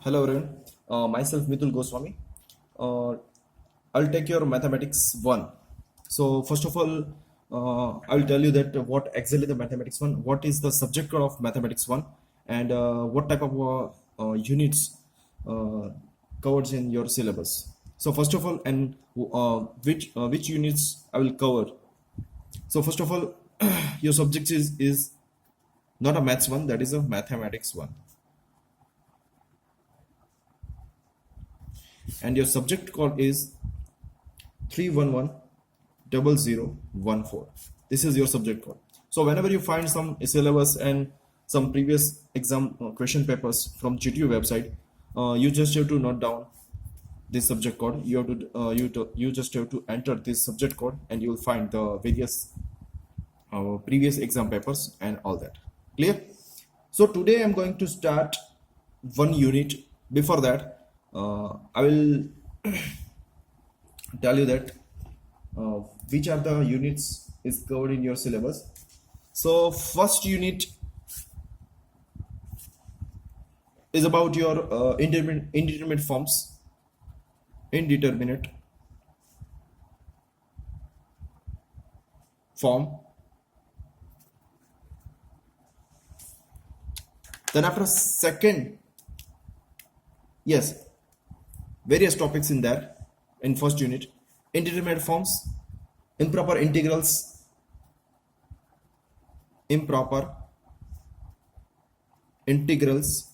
Hello everyone, myself Mitul Goswami. Uh, I'll take your mathematics 1. So first of all, I'll tell you that what exactly the mathematics 1, what is the subject of mathematics 1, and what type of units uh, covers in your syllabus. So first of all, and which units I will cover. So first of all, your subject is not a maths 1, that is a mathematics 1. And your subject code is 3110014. This is your subject code. So whenever you find some syllabus and some previous exam question papers from GTU website, you just have to note down this subject code. You just have to enter this subject code and you will find the various previous exam papers and all that. Clear? So today I'm going to start one unit. Before that, I will tell you that uh, which are the units is covered in your syllabus. So first unit is about your indeterminate forms. Indeterminate form. Then after second, yes, various topics in there in first unit. Indeterminate forms, improper integrals, improper integrals,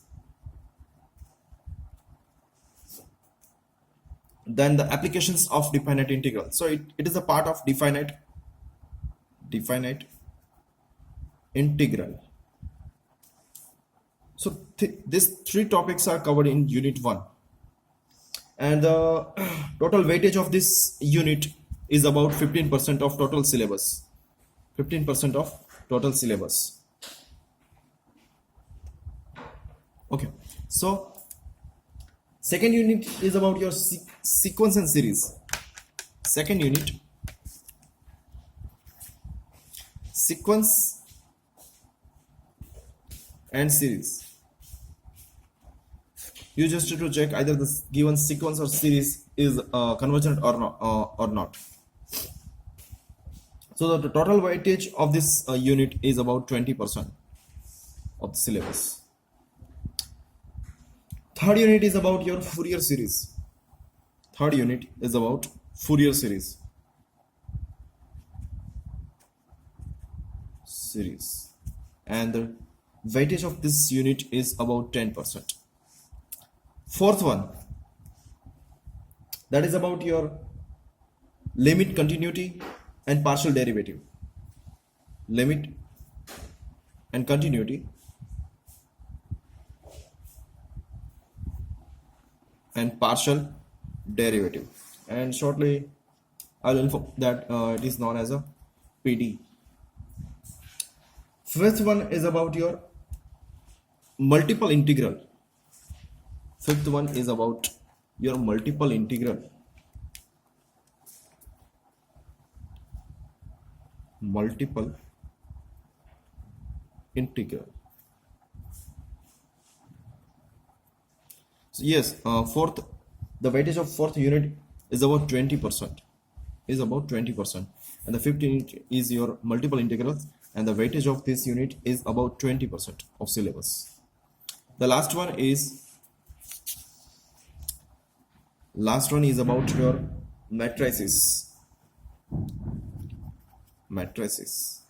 then the applications of definite integral. So it is a part of definite integral. So these three topics are covered in unit 1, and the total weightage of this unit is about 15% of total syllabus. 15% of total syllabus. Okay, so second unit is about your sequence and series. Second unit, sequence and series. You just have to check either the given sequence or series is convergent or not. So the total weightage of this unit is about 20% of the syllabus. Third unit is about your Fourier series. Third unit is about Fourier series. And the weightage of this unit is about 10%. Fourth one, that is about your limit, continuity, and partial derivative. Limit and continuity and partial derivative. And shortly, I'll inform that it is known as a PD. Fifth one is about your multiple integral. Fifth one is about your multiple integral. Multiple integral. So yes, fourth, the weightage of fourth unit is about 20%. Is about 20%, and the fifth unit is your multiple integrals, and the weightage of this unit is about 20% of syllabus. The last one is about your matrices. Matrices.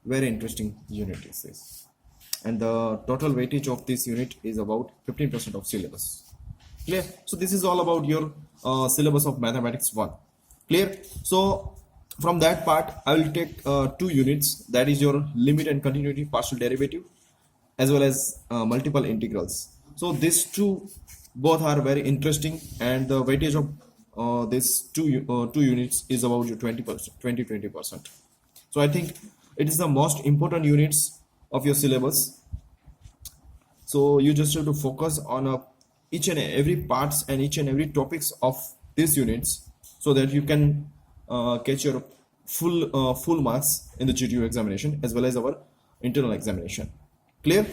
Very interesting unit is this, and the total weightage of this unit is about 15% of syllabus. Clear? So this is all about your syllabus of mathematics 1. Clear? So from that part, I will take 2 units, that is your limit and continuity, partial derivative, as well as multiple integrals. So these two both are very interesting, and the weightage of these two units is about your 20%, 20%. So I think it is the most important units of your syllabus. So you just have to focus on each and every parts and each and every topics of these units, so that you can catch your full marks in the GTU examination as well as our internal examination. Clear?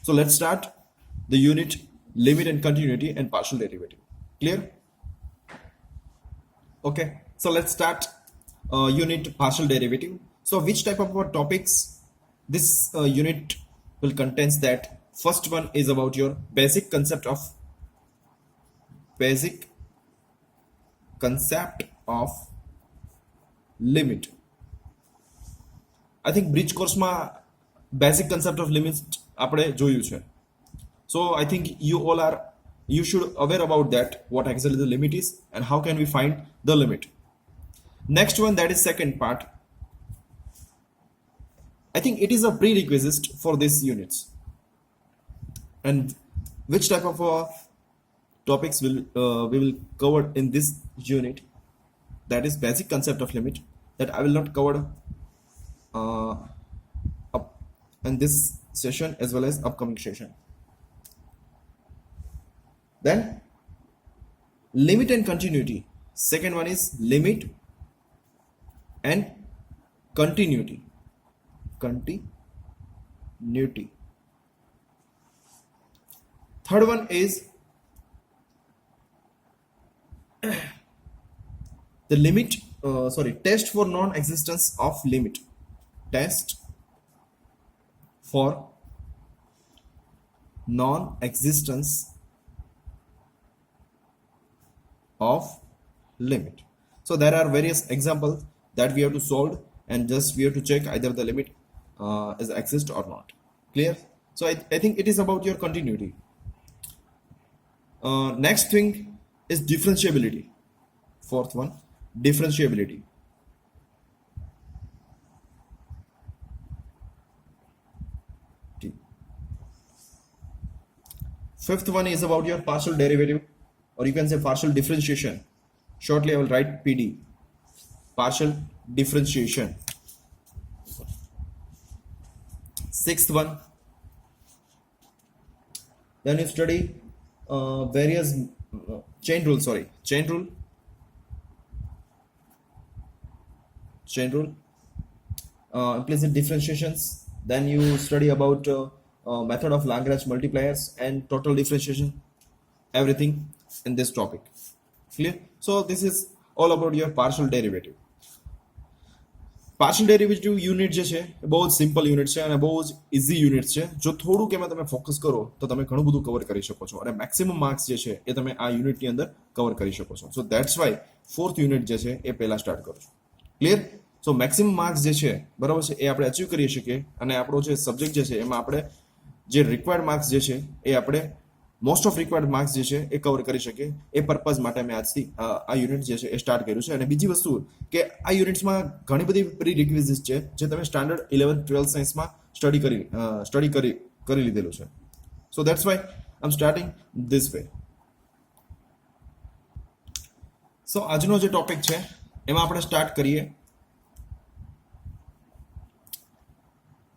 So let's start the unit limit and continuity, and partial derivative. Clear? Okay, so let's start unit partial derivative. So which type of topics this unit will contains? That first one is about your basic concept of limit. I think bridge course માં basic concept of limit આપણે જોયું છે. So I think you should aware about that, what exactly the limit is and how can we find the limit. Next one, that is second part. I think it is a prerequisite for these units. And which type of topics we will cover in this unit? That is basic concept of limit, that I will not cover up in this session as well as upcoming session. Then limit and continuity. Second one is limit and continuity. Third one is the limit, test for non-existence of limit. Test for non-existence of limit. So there are various examples that we have to solve, and just we have to check either the limit is exist or not. Clear? So I think it is about your continuity. Next thing is differentiability. Fourth one, differentiability. Fifth one is about your partial derivative, or you can say partial differentiation. Shortly I will write PD, partial differentiation. Sixth one, then you study various chain rule implicit differentiations. Then you study about method of Lagrange multipliers and total differentiation, everything in this topic. Clear? So this is all about your partial derivative. Partial derivative unit જે છે એ બહુ જ simple unit છે અને બહુ જ easy unit છે. જો થોડુંક એમાં તમે ફોકસ કરો તો તમે ઘણું બધું કવર કરી શકો છો, અને મેક્સિમમ માર્ક્સ જે છે એ તમે આ યુનિટની અંદર કવર કરી શકો છો. સો ધેટ્સ વાય ફોર્થ યુનિટ જે છે એ પહેલા સ્ટાર્ટ કરું છું. ક્લિયર? સો મેક્સિમમ માર્ક્સ જે છે બરાબર છે એ આપણે અચીવ કરી શકીએ, અને આપણો જે સબ્જેક્ટ જે છે એમાં આપણે જે રિક્વાયર્ડ માર્ક્સ જે છે એ આપણે મોસ્ટ ઓફ રિક્વાયર્ડ માર્ક્સ જે છે એ કવર કરી શકીએ. એ પર્પઝ માટે મેં આજથી આ યુનિટ જે છે એ સ્ટાર્ટ કર્યું છે. અને બીજી વસ્તુ કે આ યુનિટ્સમાં ઘણી બધી પ્રી રિક્વિઝિટ છે જે તમે સ્ટાન્ડર્ડ 11th-12th સાયન્સમાં સ્ટડી કરી લીધેલું છે. So that's why I am starting this way. So આજનો જે ટોપિક છે એમાં આપણે સ્ટાર્ટ કરીએ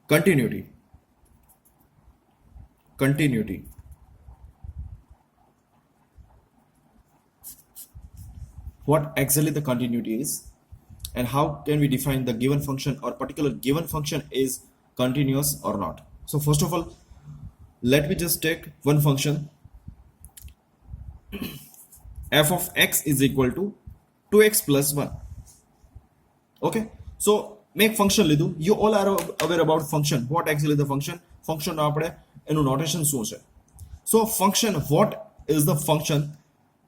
continuity. What exactly the continuity is, and how can we define the given function or particular given function is continuous or not. So first of all, let me just take one function f of x is equal to 2x plus 1. Okay, so make function લીધું. You all are aware about function. What exactly the function આપણે એનું notation શું છે? So function, what is the function?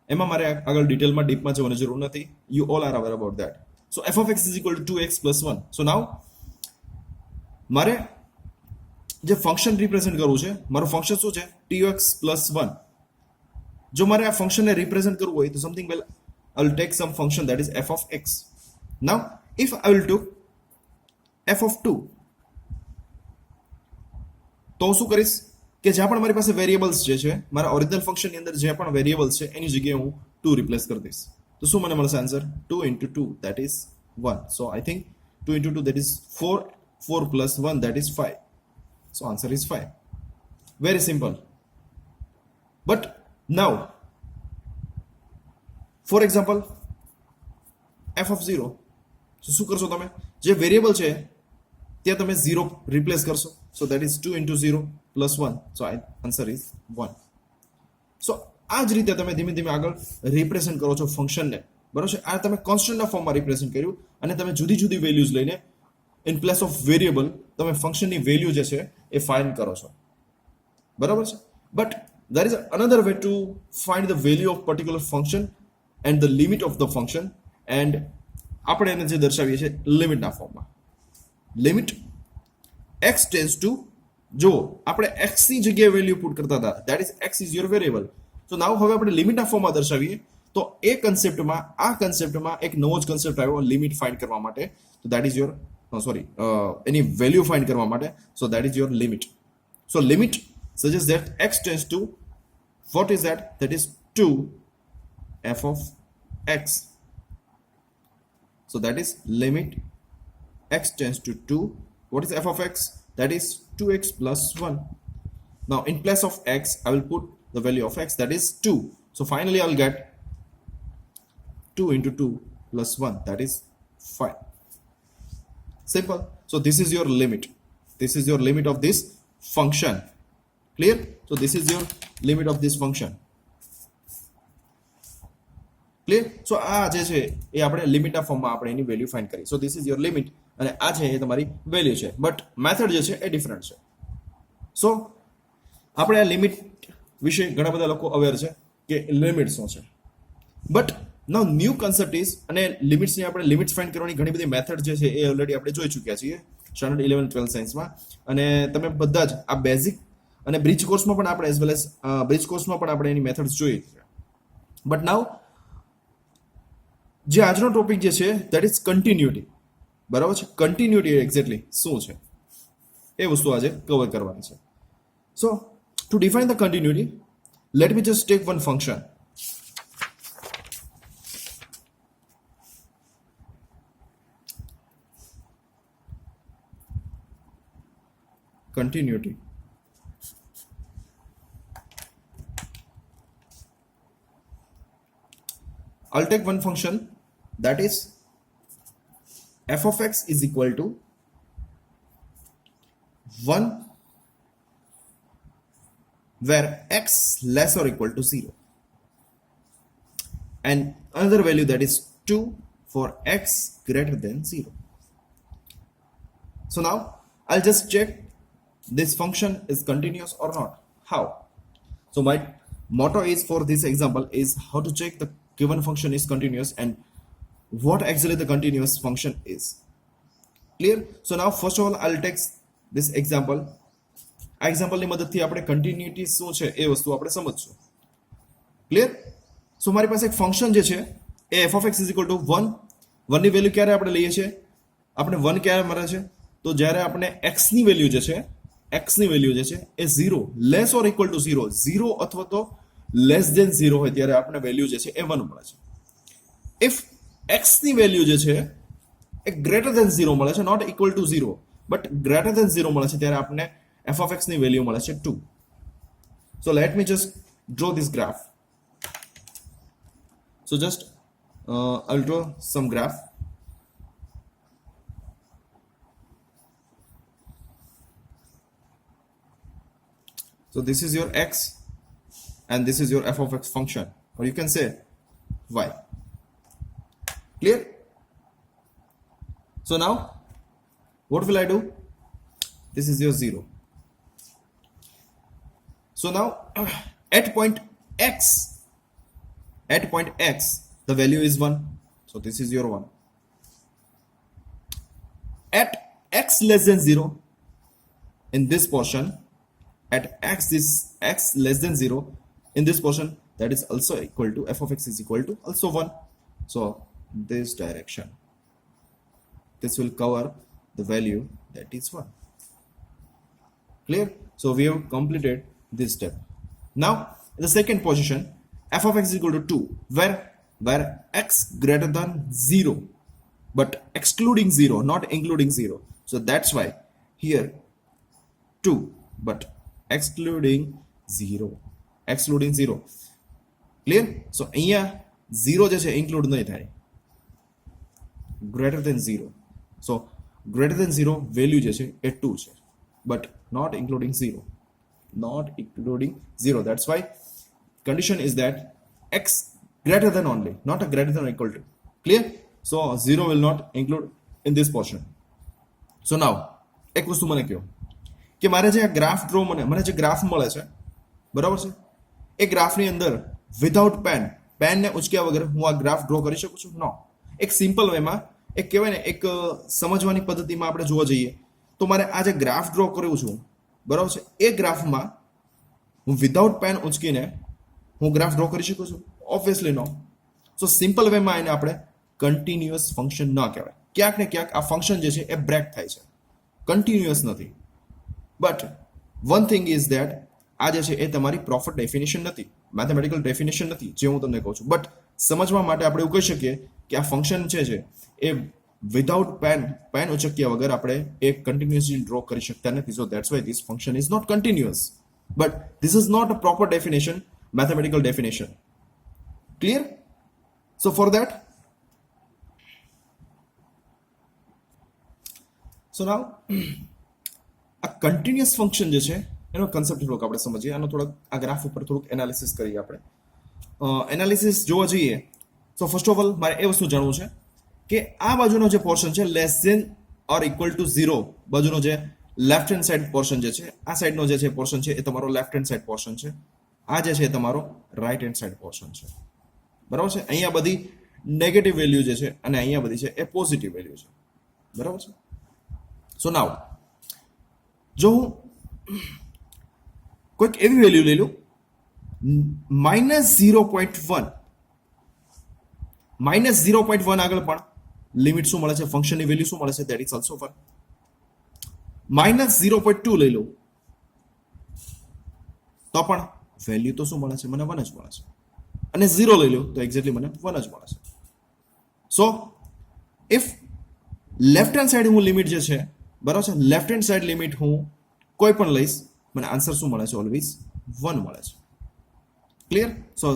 એમાં મારે આગળ ડિટેલમાં ડીપમાં જવાની જરૂર નથી. You all are aware about that. So f of x is equal to 2x plus 1. So now મારે જે ફંક્શન રિપ્રેઝેન્ટ કરવું છે, મારું ફંક્શન શું છે? tx plus 1. જો મારે આ ફંક્શનને રિપ્રેઝેન્ટ કરવું હોય તો something well, I will take some function that is f of x. Now if I will do f of 2, તો શું કરીશ કે જ્યાં પણ મારી પાસે વેરિયેબલ્સ જે છે, મારા ઓરિજિનલ ફંક્શનની અંદર જે પણ વેરિયેબલ્સ છે એની જગ્યાએ હું 2 રિપ્લેસ કરી દઈશ. તો શું મને મળશે answer? 2 into 2 that is 1. So I think 2 into 2 that is 4. 4 plus 1 that is 5. So answer is 5. Very simple. But now, for example, f of 0. So શું કરશો તમે? જે વેરિયેબલ છે ત્યાં તમે 0 રિપ્લેસ કરશો. So that is 2 into 0 plus 1. So answer is 1. આ જ રીતે તમે ધીમે ધીમે આગળ રિપ્રેઝન્ટ કરો છો ફંક્શનને, બરાબર છે. આ તમે કોન્સ્ટન્ટના ફોર્મમાં રિપ્રેઝન્ટ કર્યું અને તમે જુદી જુદી વેલ્યુઝ લઈને ઇન પ્લેસ ઓફ વેરિયેબલ તમે ફંક્શનની વેલ્યુ જે છે એ ફાઇન્ડ કરો છો, બરાબર છે. But there is another way to find the value of particular function and the limit of the function, and આપણે એને જે દર્શાવીએ છીએ લિમિટના ફોર્મમાં. લિમિટ x ટેન્ડ્સ ટુ, જો આપણે x ની જગ્યાએ વેલ્યુ પુટ કરતા હતા, that is x is your variable. તો નાવ હવે આપણે લિમિટના ફોર્મમાં દર્શાવીએ તો એ કન્સેપ્ટમાં, આ કન્સેપ્ટમાં એક નવો જ કન્સેપ્ટ આવ્યો લિમિટ ફાઇન્ડ કરવા માટે. તો that is your any value find કરવા માટે. So that is your limit. So limit suggests that x tends to, what is that? That is 2 f of x. So that is limit x tends to 2. What is f of x? That is 2x plus 1. Now in place of x, I will put the value of x, that is 2. So finally I will get 2 into 2 plus 1, that is 5. Simple. So this is your limit. This is your limit of this function. Clear? So this is your limit of this function. Clear? So આ જે છે એ આપણે લિમિટના ફોર્મમાં આપણે એની value find કરી. So this is your limit અને આ છે એ તમારી વેલ્યુ છે, બટ મેથડ જે છે એ ડિફરન્ટ છે. સો આપણે આ લિમિટ વિશે ઘણા બધા લોકો અવેર છે કે લિમિટ શું છે, but now new concept is, અને લિમિટ્સની આપણે લિમિટ્સ ફાઇન્ડ કરવાની ઘણી બધી મેથડ જે છે એ ઓલરેડી આપણે જોઈ ચૂક્યા છીએ સ્ટાન્ડર્ડ 11 12 સાયન્સમાં, અને તમે બધા જ આ બેઝિક અને બ્રિજ કોર્સમાં પણ આપણે એઝ વેલ એઝ બ્રિજ કોર્સમાં પણ આપણે એની મેથડ્સ જોઈ. બટ નાઉ જે આજનો ટોપિક જે છે દેટ ઇઝ કન્ટિન્યુટી, બરાબર છે. કન્ટિન્યુટી એક્ઝેક્ટલી શું છે એ વસ્તુ આજે કવર કરવાની છે. So to define the continuity, let me just take one function. Continuity. I'll take one function, that is f of x is equal to 1 where x less or equal to 0, and another value that is 2 for x greater than 0. So now I'll just check this function is continuous or not. How? So my motto is for this example is how to check the given function is continuous and what actually the continuous function is. Clear? So now first of all I'll take this example. આ એક્ઝામ્પલની મદદથી આપણે continuity શું છે એ વસ્તુ આપણે સમજશું. Clear? સો મારી પાસે એક ફંક્શન જે છે એ f of x is equal to 1. 1 ની વેલ્યુ ક્યારે આપણે લઈએ છીએ? આપણે 1 ક્યારે મળે છે? તો જ્યારે આપણે x ની વેલ્યુ જે છે, x ની વેલ્યુ જે છે એ 0 લેસ ઓર ઇક્વલ ટુ 0, 0 અથવા તો લેસ ધેન 0 હોય ત્યારે આપણે વેલ્યુ જે છે એ 1 મળે છે. ઇફ x ની વેલ્યુ જે છે એ ગ્રેટર ધેન 0 મળે છે, not equal to 0 but greater than 0 મળે છે, ત્યારે આપણે f of x ની વેલ્યુ મળે છે 2. So let me just draw this graph. So just I'll draw some graph. So this is your x and this is your f of x function, or you can say y. Clear? So now what will I do? This is your 0. So now at point x, the value is 1. So this is your 1. At x less than 0, in this portion, at x less than 0, in this portion, that is also equal to f of x is equal to also 1. So this direction, this will cover the value that is 1. Clear? So we have completed this step. Now in the second position, f of x is equal to 2, where x greater than 0 but excluding 0, not including 0. So that's why here 2 but excluding 0. Clear? So અહીંયા 0 જે છે include નહીં થાય, greater than 0. So greater than 0 value જે છે એ 2 છે, but not including 0. That's why condition is that x greater than only, not a greater than or equal to. Clear? So 0 will not include in this portion. So now એક વસ્તુ મને કહો કે મારે જે આ ગ્રાફ ડ્રો મને જે ગ્રાફ મળે છે બરાબર છે, એ ગ્રાફની અંદર વિધાઉટ પેનને ઉચક્યા વગર હું આ ગ્રાફ ડ્રો કરી શકું છું? નો. એક સિમ્પલ વેમાં, એક કહેવાય ને, એક સમજવાની પદ્ધતિમાં આપણે જોવા જઈએ તો મારે આ જે ગ્રાફ ડ્રો કર્યું છું બરાબર છે, એ ગ્રાફમાં હું વિધાઉટ પેન ઉચકીને હું ગ્રાફ ડ્રો કરી શકું છું? ઓબ્વિયસલી નો. સો સિમ્પલ વેમાં એને આપણે કન્ટિન્યુઅસ ફંક્શન ન કહેવાય. ક્યાંક ને ક્યાંક આ ફંક્શન જે છે એ બ્રેક થાય છે, કન્ટિન્યુઅસ નથી. But one thing is that આ જે છે એ તમારી પ્રોપર ડેફિનેશન નથી, મેથેમેટિકલ ડેફિનેશન નથી, જે હું તમને કહું છું. બટ સમજવા માટે આપણે એવું કહી શકીએ કે આ ફંક્શન છે એ વિધાઉટ પેન ઉચક્યા વગર આપણે એક કન્ટિન્યુઅસલી ડ્રો કરી શકતા નથી. So that's why this function is not continuous. But this is not a proper definition, mathematical definition. Clear? So for that, so now a continuous function જે છે એનો કન્સેપ્ટ થોડોક આપણે સમજીએ. આનો થોડોક આ ગ્રાફ ઉપર થોડુંક એનાલિસિસ કરીએ આપણે. એનાલિસિસ જોવા જઈએ તો ફર્સ્ટ ઓફ ઓલ મારે એ વસ્તુ જાણવું છે કે આ બાજુનો જે પોર્શન છે less than or equal to 0 બાજુનો જે લેફ્ટ હેન્ડ સાઈડ પોર્શન જે છે, આ સાઈડનો જે છે પોર્શન છે એ તમારો લેફ્ટ હેન્ડ સાઈડ પોર્શન છે, આ જે છે તમારો રાઈટ હેન્ડ સાઈડ પોર્શન છે. બરાબર છે? અહીંયા બધી નેગેટિવ વેલ્યુ જે છે અને અહીંયા બધી છે એ પોઝિટિવ વેલ્યુ છે. બરાબર છે? સો નાવ જો હું કોઈક એવી વેલ્યુ લઈ લઉં -0.1, -0.1 આગળ પણ લિમિટ શું મળે છે, ફંક્શનની વેલ્યુ શું મળે છે, ધેટ ઇઝ ઓલ્સો 1. -0.2 લઈ લઉં તો પણ વેલ્યુ તો શું મળે છે, મને 1 જ મળે છે. અને 0 લઈ લો તો એક્ઝેક્ટલી મને 1 જ મળે છે. સો ઇફ લેફ્ટ હેન્ડ સાઈડ હું લિમિટ જે છે બરાબર છે, લેફ્ટ હેન્ડ સાઈડ લિમિટ હું કોઈ પણ લઈશ, મને આન્સર શું મળે છે, ઓલવેઝ 1 મળે છે. Clear? So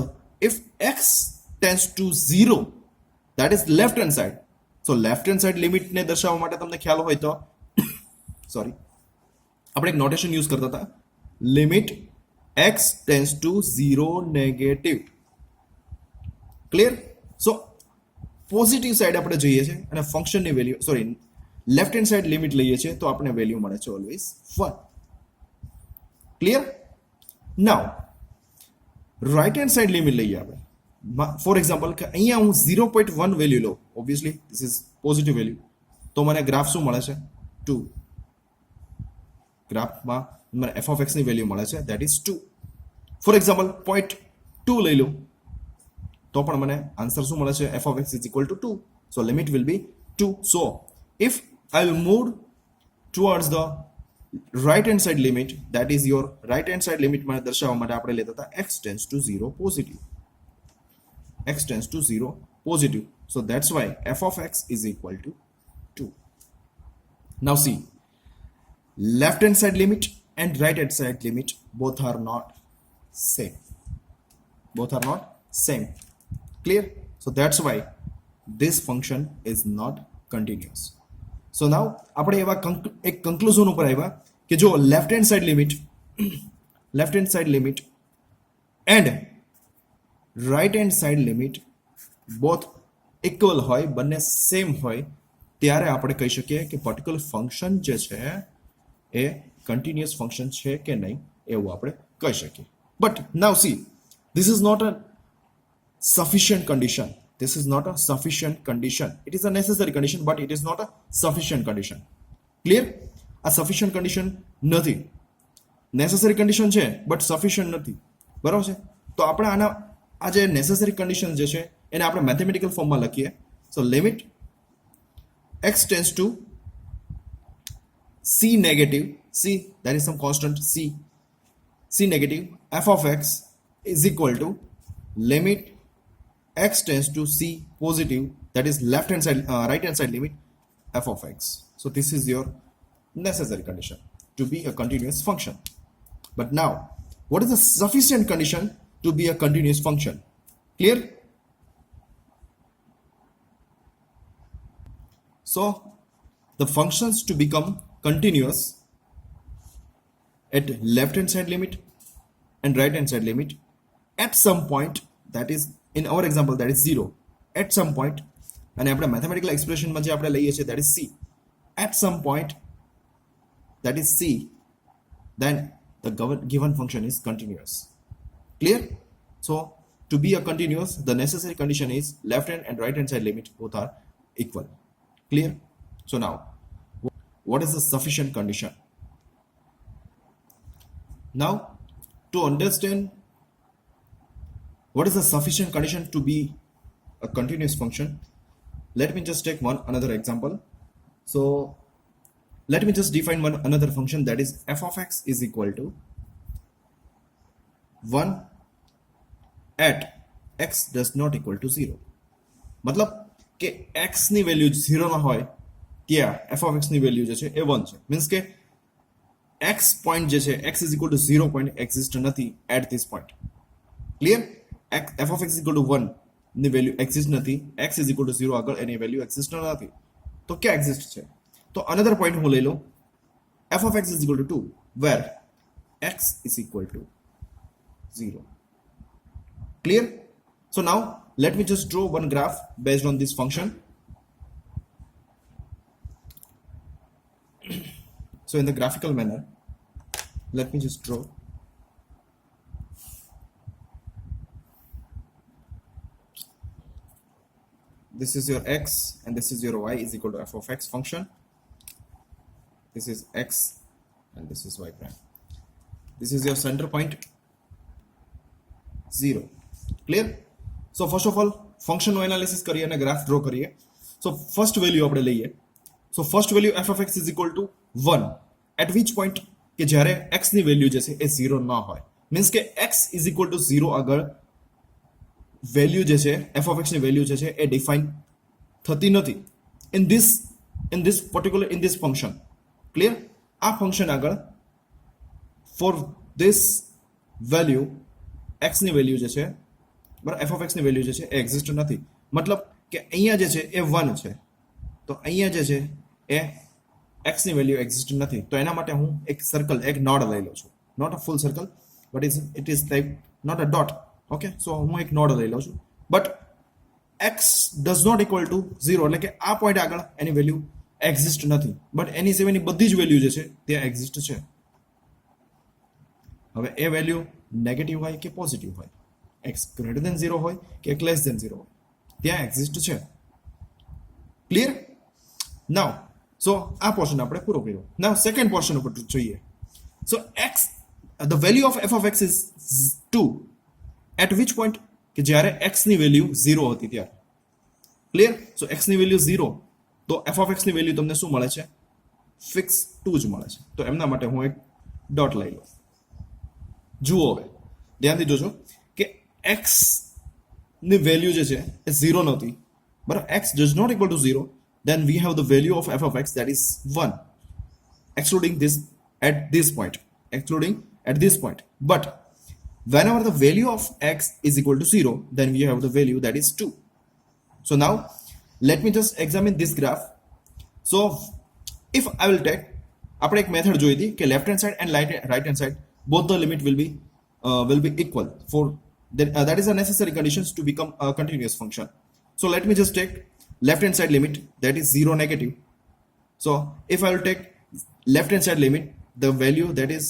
if x tends to 0 that is left hand side. So left hand side લિમિટને દર્શાવવા માટે તમને ખ્યાલ હોય તો સોરી આપણે એક નોટેશન યુઝ કરતા હતા, limit x tends to 0 negative. Clear? So positive side આપણે જઈએ છીએ અને ફંક્શનની value sorry left hand side limit લઈએ છીએ તો આપણે વેલ્યુ મળે છે ઓલવેઝ 1. ક્લિયર? નાઉ રાઈટ હેન્ડ સાઈડ લિમિટ લઈએ આપણે. ફોર એક્ઝામ્પલ કે અહીંયા હું 0.1 વેલ્યુ લઉં, obviously this is positive value, તો મને ગ્રાફ શું મળે છે, 2. ગ્રાફમાં મને f of x ની વેલ્યુ મળે છે, ધેટ ઇઝ 2. ફોર એક્ઝામ્પલ 0.2 લઈ લો તો પણ મને આન્સર શું મળે છે, f of x is equal to 2. So limit will be 2. So if I will move towards the right hand side limit, that is your right hand side limit મને દર્શાવવા માટે આપણે લેતા હતા x tends to 0 positive. X tends to 0 positive. So that's why f of x is equal to 2. Now see, left hand side limit and right hand side limit both are not same. Both are not same. Clear? So that's why this function is not continuous. So now આપણે એવા એક conclusion ઉપર આવ્યા કે જો left hand side limit and right hand side limit both equal હોય, બંને same હોય, ત્યારે આપણે કહી શકીએ કે પર્ટિક્યુલર ફંક્શન જે છે એ કન્ટિન્યુઅસ ફંક્શન છે કે નહીં એવું આપણે કહી શકીએ. But now see, this is not a sufficient condition. This is not a sufficient condition. It is a necessary condition, but it is not a sufficient condition. Clear? A sufficient condition નથી. Necessary condition છે but sufficient નથી. બરાબર છે? તો આપણે આના આ જે necessary condition જે છે એને આપણે મેથેમેટિકલ ફોર્મમાં લખીએ. So limit x tends to c negative, c, that is some constant c negative, f of x is equal to limit x tends to c positive, that is left hand side right hand side limit f of x. So this is your necessary condition to be a continuous function. But now what is the sufficient condition to be a continuous function? Clear? So the functions to become continuous at left hand side limit and right hand side limit at some point, that is in our example that is 0, at some point, અને આપણે mathematical એક્સપ્રેશનમાં જે આપણે લઈએ છીએ that is c, at some point, that is c, then the given function is continuous. Clear? So to be a continuous, the necessary condition is left hand and right hand side limit both are equal. Clear? So now, what is the sufficient condition? Now, to understand what is the sufficient condition to be a continuous function, let me just take another example. So let me just define another function, that is f of x is equal to 1 at x does not equal to 0. मतलब કે x ની value 0 ના હોય ત્યાં f of x ની value જે છે એ 1 છે. મીન્સ કે x પોઈન્ટ જે છે x is equal to 0 point exist નથી at this point. Clear? f of x is equal to 1 ની વેલ્યુ એક્ઝિસ્ટ નથી, x is equal to 0 આગળ એની વેલ્યુ એક્ઝિસ્ટ નથી. તો ક્યાં એક્ઝિસ્ટ છે? તો અનધર પોઈન્ટ હું લઈ લઉં, f of x is equal to 2 where x is equal to 0. Clear? So now let me just draw one graph based on this function. So in the graphical manner, let me just draw. This is your x and this is your y is equal to f of x function. This is x and this is y prime. This is your center point 0. Clear? So first of all, function નો analysis કરીએ અને graph draw કરીએ. So first value આપણે લઈએ. So first value f of x is equal to 1 at which point કે જ્યારે x ની value જે છે એ 0 ના હોય. મીન્સ કે x is equal to 0 આગળ વેલ્યુ જે છે f of x ની વેલ્યુ જે છે એ ડિફાઇન થતી નથી in this function. Clear? આ ફંક્શન આગળ for this value x ની વેલ્યુ જે છે બરાબર f of x ની વેલ્યુ જે છે એ એક્ઝિસ્ટ નથી. મતલબ કે અહીંયા જે છે એ 1 છે, તો અહીંયા જે છે એ x ની વેલ્યુ એક્ઝિસ્ટ નથી. તો એના માટે હું એક સર્કલ, એક નોડ લઈ લઉં છું. Not a full circle but it is like not a dot. Okay, so હું એક નોડ લઈ લઉં છું. But x does not equal to 0, એટલે કે આ પોઈન્ટ આગળ એની વેલ્યુ એક્ઝિસ્ટ નથી, બટ એની સિવાયની બધી જ વેલ્યુ જે છે તે એક્ઝિસ્ટ છે. હવે એ વેલ્યુ નેગેટિવ હોય કે પોઝિટિવ હોય, x ગ્રેટર ધેન 0 હોય કે x લેસ ધેન 0 હોય, ત્યાં એક્ઝિસ્ટ છે. ક્લિયર? નાઉ સો આ પોર્શન આપણે પૂરો કર્યો. નાઉ સેકન્ડ પોર્શન ઉપર જોઈએ. સો x the value of f of x is 2 at which point કે જ્યારે x ની વેલ્યુ 0 હતી ત્યારે. ક્લિયર? સો x ની વેલ્યુ 0, તો f of x ની વેલ્યુ તમને શું મળે છે? ફિક્સ 2 જ મળે છે. તો એમના માટે હું એક ડોટ લઈ લઉં. જુઓ, હવે ધ્યાનથી જોજો કે x ની વેલ્યુ જે છે એ 0 નહોતી, બરાબર. x does not equal to 0, then we have the value of f of x that is 1 excluding this at this point, but whenever the value of x is equal to 0, then we have the value that is 2. So now let me just examine this graph. So if I will take, આપણે એક method જોઈ હતી કે left hand side and write hand side both the limit will be equal for that is a necessary conditions to become a continuous function. So let me just take left hand side limit, that is 0 negative. So if I will take left hand side limit, the value that is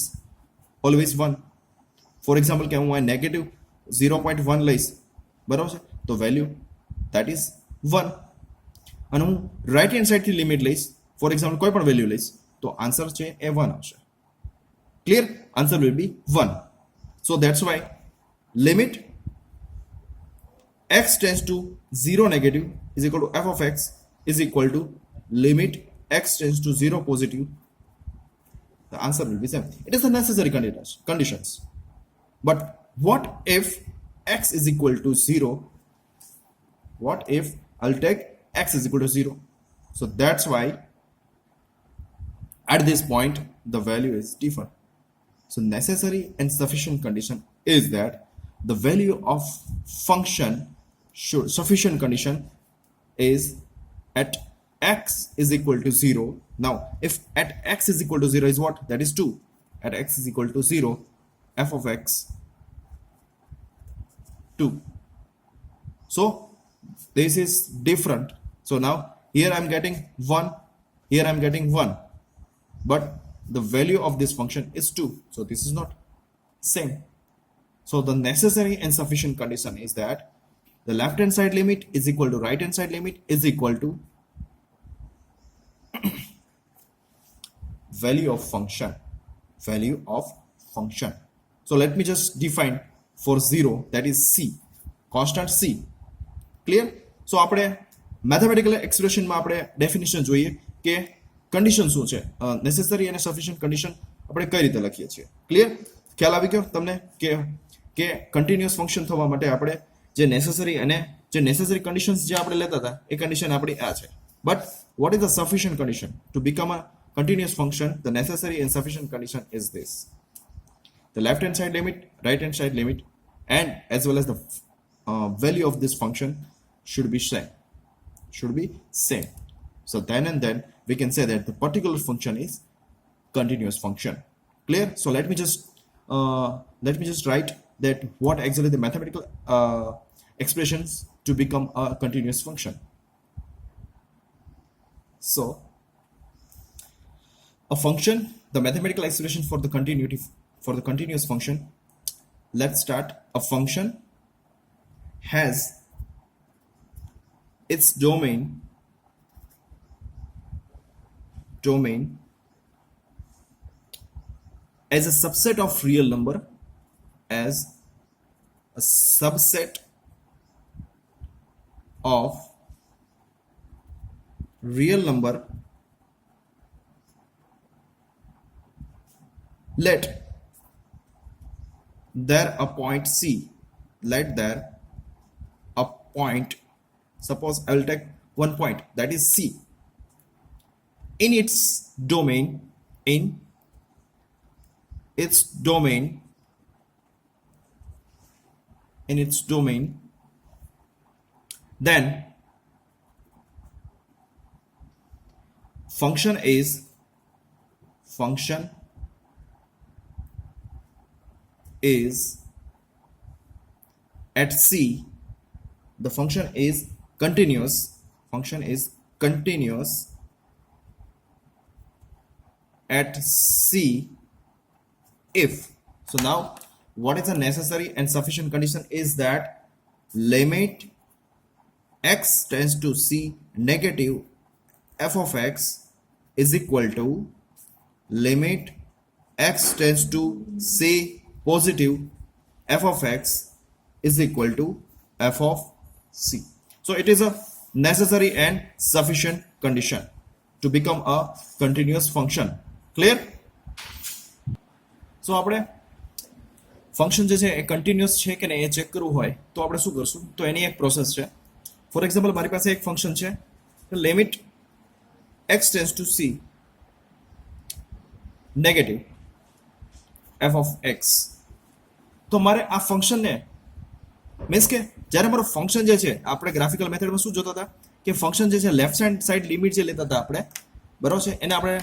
always 1. For example કે હું આ negative 0.1 લઈશ, બરાબર છે, તો value that is 1. અને હું right hand સાઇડથી limit લઈશ, ફોર એક્ઝામ્પલ કોઈ પણ વેલ્યુ લઈશ, તો આન્સર છે એ 1 આવશે. Clear? Answer will be 1. So that's why limit x tends to 0 negative is equal to f of x is equal to limit x tends to 0 positive. The answer will be same. It is the necessary conditions. But what if x is equal to 0? What if I'll take x is equal to 0? So that's why at this point the value is different. So necessary and sufficient condition is that the value of function sufficient condition is at x is equal to 0. Now if at x is equal to 0 is what? That is 2. At x is equal to 0, f of x 2. So this is different. So now here I'm getting 1, here I'm getting 1, but the value of this function is 2. So this is not same. So the necessary and sufficient condition is that the left hand side limit is equal to right hand side limit is equal to value of function. So let me just define for 0, that is c, constant c. Clear? So આપણે mathematical એક્સપ્રેશનમાં આપણે definition જોઈએ કે condition શું છે, necessary અને sufficient condition આપણે કઈ રીતે લખીએ છીએ. ક્લિયર? ખ્યાલ આવી ગયો તમને કે કન્ટિન્યુઅસ ફંક્શન થવા માટે આપણે જે નેસેસરી અને જે નેસેસરી કન્ડિશન્સ જે આપણે લેતા હતા એ કન્ડિશન આપણી આ છે. But what is the sufficient condition to become a continuous function? The necessary and sufficient condition is this: the left hand side limit, right hand side limit, and as well as the value of this function should be same. So then and then we can say that the particular function is continuous function. Clear? So let me just write that what exactly the mathematical expressions to become a continuous function. So a function, the mathematical expression for the continuous function. Let's start. A function has its domain as a subset of real number, as a subset of real number. Let there a point C. Let there a point. Suppose I will take one point, that is C. In its domain, then function is at C, the function is continuous at C if. So now what is a necessary and sufficient condition is that limit x tends to C negative f of x is equal to limit x tends to C positive f of x is equal to f of c. So it is a necessary and sufficient condition to become a continuous function. Clear? So આપણે function જે છે એ continuous છે કે નહીં એ check કરવું હોય તો આપણે શું કરશું? તો એની એક પ્રોસેસ છે. ફોર એક્ઝામ્પલ મારી પાસે એક ફંક્શન છે, limit x tends to c negative f of x. તો મારે આ ફંક્શનને મીન્સ કે જ્યારે મારો ફંક્શન જે છે આપણે ગ્રાફિકલ મેથડમાં શું જોતા હતા કે ફંક્શન જે છે લેફ્ટ હેન્ડ સાઈડ લિમિટ જે લેતા હતા આપણે, બરાબર છે, એને આપણે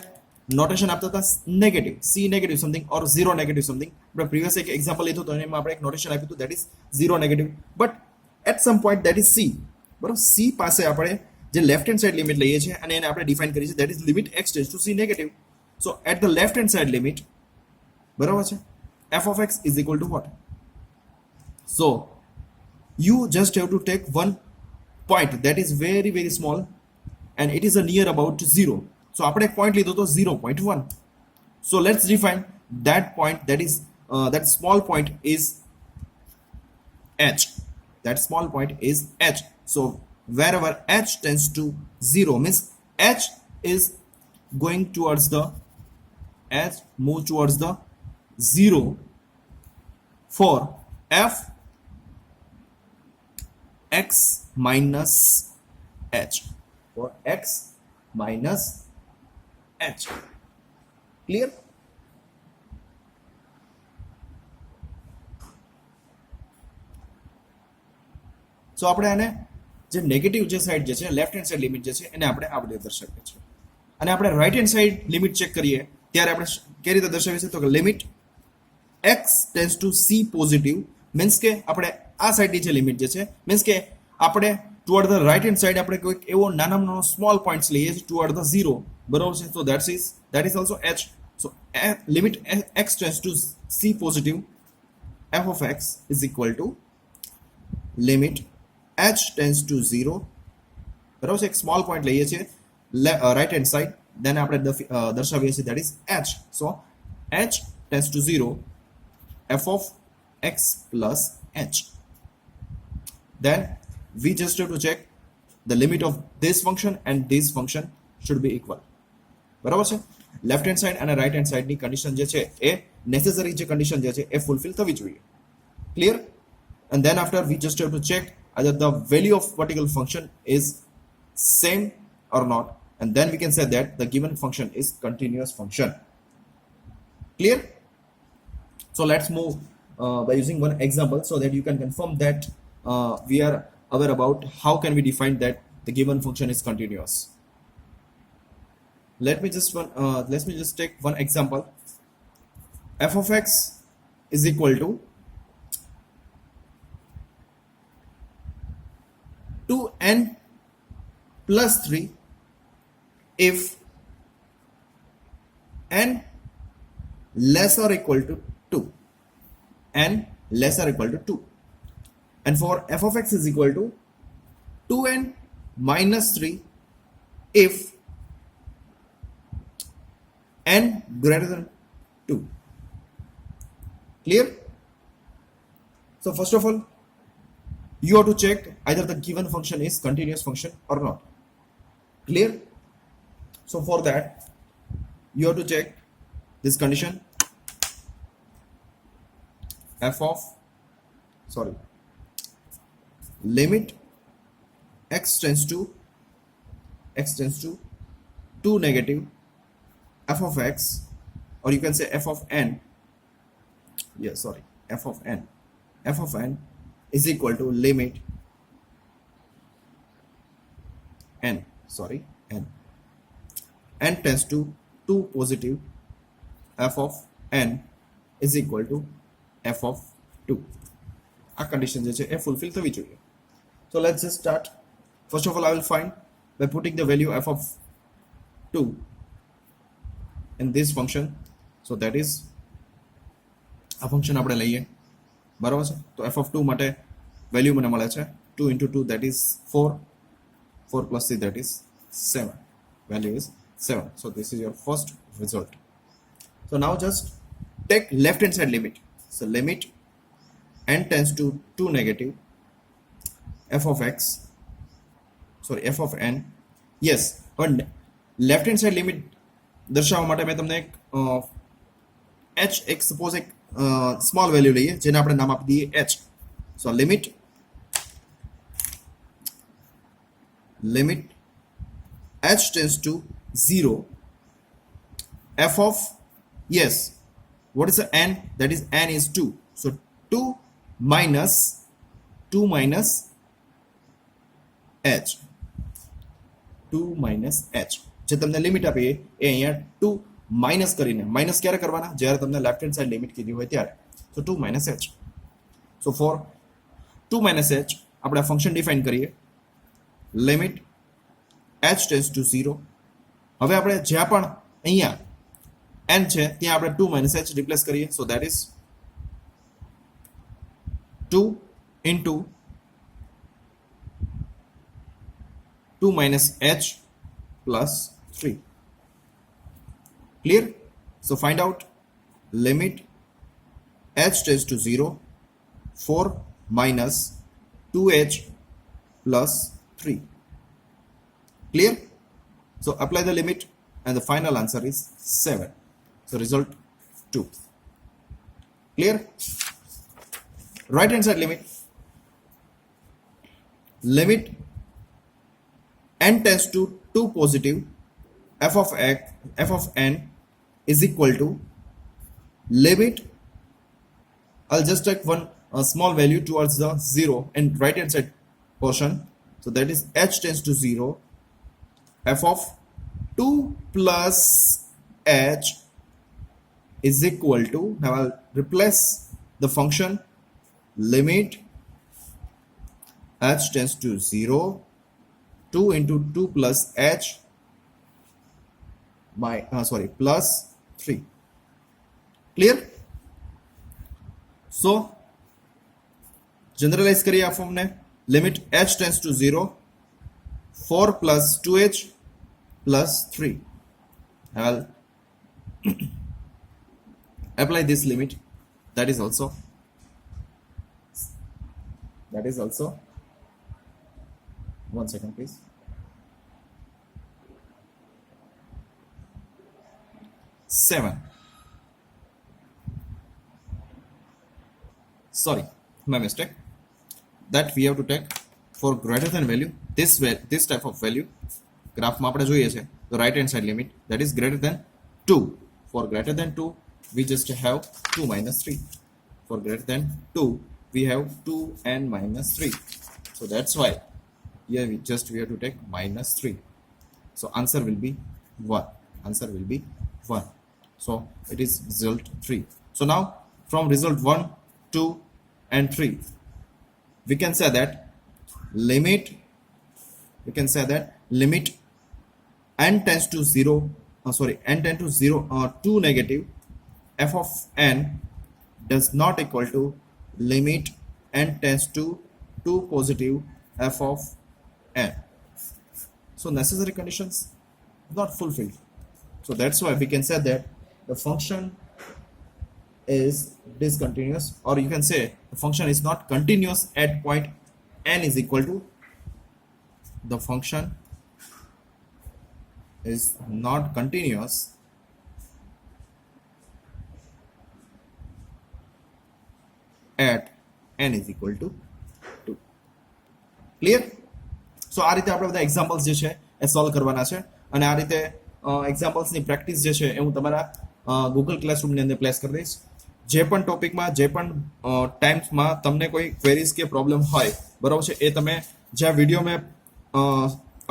નોટેશન આપતા હતા negative, c negative something or 0 negative something. આપણે પ્રીવિયસ એક એક્ઝામ્પલ લીધું તો એમાં આપણે એક નોટેશન આપ્યું હતું, that is 0 negative. But at some point that is c, બરાબર, સી પાસે આપણે જે લેફ્ટ હેન્ડ સાઈડ લિમિટ લઈએ છીએ અને એને આપણે ડિફાઇન કરીએ છીએ, that is limit x tends to c negative. So at the left hand side limit, બરાબર છે, f of x is equal to what? So you just have to take one point that is very very small and it is a near about 0. So આપણે એક point લીધો તો 0.1. So let's define that point, that is that small point is h. That small point is h. So wherever h tends to 0 means h is going towards the move towards the 0 for f x minus h, for x minus h. Clear? So આપણે આને જે negative જે side જે છે left hand side limit જે છે એને આપણે આ રીતે દર્શાવીએ છીએ અને આપણે right hand side limit check કરીએ ત્યારે આપણે કઈ રીતે દર્શાવીએ છીએ તો કે limit x tends to c positive means કે આપણે આ સાઈડની જે લિમિટ જે છે મીન્સ કે આપણે toward the right hand side આપણે કોઈક એવો નાનામાં નાનો સ્મોલ પોઈન્ટ્સ લઈએ છીએ ટુવર્ડ ધ ઝીરો, બરોબર છે. તો that is also h. So limit x tends to c positive f of x is equal to limit h tends to 0, બરાબર છે. એક સ્મોલ પોઈન્ટ લઈએ છીએ રાઈટ હેન્ડ સાઈડ, then આપણે દર્શાવીએ છીએ that is h. So h tends to 0 f of x plus h. Then we just have to check the limit of this function and this function should be equal, બરાબર છે. Left hand side અને right hand સાઈડની condition જે છે એ necessary જે condition જે છે એ fulfil થવી જોઈએ. Clear? And then after we just have to check either the value of particular function is same or not, and then we can say that the given function is continuous function. Clear? So let's move by using one example so that you can confirm that we are aware about how can we define that the given function is continuous. Let me just take one example. F of x is equal to 2n plus 3 if n less or equal to 2. n less or equal to 2. And for f of x is equal to 2n minus 3 if n greater than 2. Clear? So first of all, you have to check either the given function is continuous function or not. Clear? So for that, you have to check this condition limit x tends to 2 negative f of x, or you can say f of n is equal to limit n tends to 2 positive f of n is equal to f of 2. આ condition જે છે એ fulfill થવી જોઈએ. So let's just start. First of all, I will find by putting the value f of 2 in this function. So that is આ function આપણે લઈએ, બરાબર છે. તો f of 2 માટે વેલ્યુ મને મળે છે 2 into 2 that is 4 plus 3 that is 7. Value is 7. So this is your first result. So now just take left hand side limit. So limit n tends to 2 negative f of n. Yes, but left hand side limit દર્શાવવા માટે મેં તમને એક h એક suppose એક small value લઈએ જેને આપણે નામ આપી દઈએ h. So limit h tends to 0 f of, yes, what is the n? That is n is 2. So 2 minus h. 2 minus h. જે તમને લિમિટ આપી એ અહીંયા 2 માઇનસ કરીને, માઇનસ ક્યારે કરવાના? જ્યારે તમને લેફ્ટ હેન્ડ સાઈડ લિમિટ કીધી હોય ત્યારે. So 2 minus h. So for 2 minus h આપણે ફંક્શન ડિફાઇન કરીએ લિમિટ h tends to 0. હવે આપણે જ્યાં પણ અહીંયા n છે ત્યાં આપણે 2 minus h રિપ્લેસ કરીએ. So that is 2 into 2 minus h plus 3. Clear? So find out limit h tends to 0 4 minus 2h plus 3. Clear? So apply the limit and the final answer is 7. So result 2. Clear? Right hand side limit n tends to 2 positive f of n is equal to limit, I'll just take one small value towards the 0 in right hand side portion. So that is h tends to 0 f of 2 plus h is equal to, now I'll replace the function limit h tends to 0, 2 into 2 plus h plus 3. Clear? So generalize करिए आप form ने, limit h tends to 0, 4 plus 2h plus 3. I'll apply this limit. That is also 1 second please. Seven. Sorry, my mistake. That we have to take for greater than value. This type of value. Graph માં આપણે જોઈએ છે the right hand side limit that is greater than 2. For greater than 2, we just have 2 minus 3. For greater than 2, we have 2 and minus 3. So that's why here we have to take minus 3. So answer will be 1. Answer will be 1. So it is result 3. So now from result 1, 2 and 3, we can say that limit n tends to 0, n tends to 0 2 negative f of n does not equal to limit n tends to 2 positive f of n. So necessary conditions not fulfilled. So that's why we can say that the function is discontinuous, or you can say the function is not continuous at point n is equal to, the function is not continuous at n is equal to 2. Clear? So આ રીતે આપણે બધા examples જે છે એ solve કરવાના છે, અને આ રીતે એક્ઝામ્પલ્સની પ્રેક્ટિસ જે છે એ હું તમારા ગૂગલ ક્લાસરૂમની અંદર પ્લેસ કરી દઈશ. જે પણ ટોપિકમાં જે પણ ટાઈમ્સમાં તમને કોઈ ક્વેરીઝ કે પ્રોબ્લેમ હોય, બરાબર છે, એ તમે જ્યાં વિડીયો મેં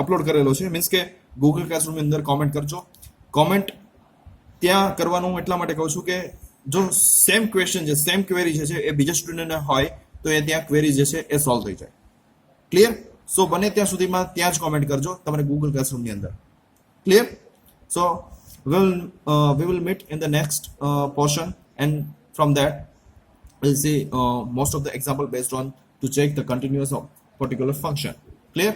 અપલોડ કરેલો છે, મીન્સ કે ગૂગલ ક્લાસરૂમની અંદર કોમેન્ટ કરજો. કોમેન્ટ ત્યાં કરવાનું હું એટલા માટે કહું છું કે જો સેમ ક્વેશ્ચન છે, સેમ ક્વેરી જે છે એ બીજા સ્ટુડન્ટને હોય તો એ ત્યાં ક્વેરી જે છે એ સોલ્વ થઈ જાય. ક્લિયર? સો બને ત્યાં સુધીમાં ત્યાં જ કોમેન્ટ કરજો તમારે ગૂગલ ક્લાસરૂમની અંદર. Clear? So we will meet in the next portion, and from that we'll see most of the example based on to check the continuous of particular function. Clear?